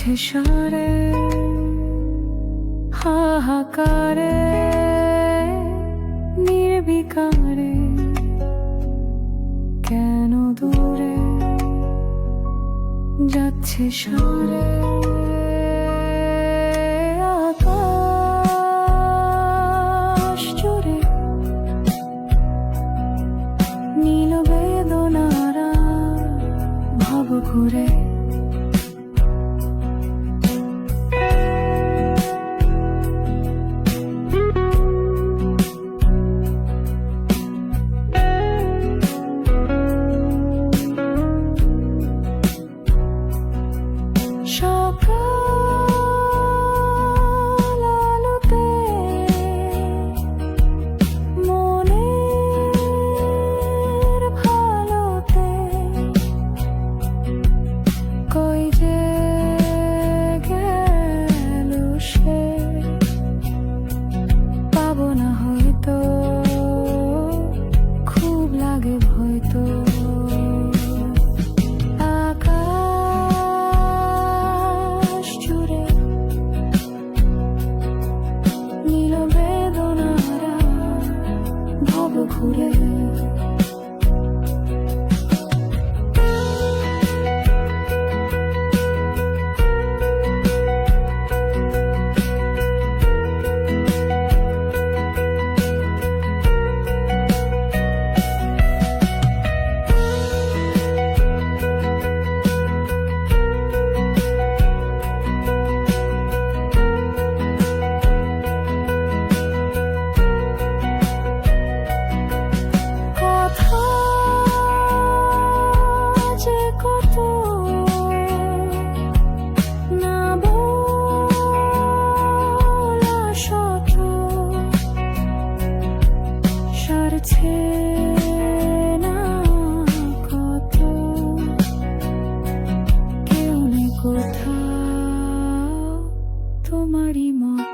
যাচ্ছে সারে হাহাকারে নির্বিকারে, কেন দূরে যাচ্ছে সারে আকাশ জুড়ে নীল বেদনারা ভব ঘুরে। সকাল আলোতে মনের ভালোতে কই যে গেল সে, পাবো না হয়তো, খুব লাগে হয়তো। ঘুরে না কত, কেউ নেই কোথাও তোমারই মতো।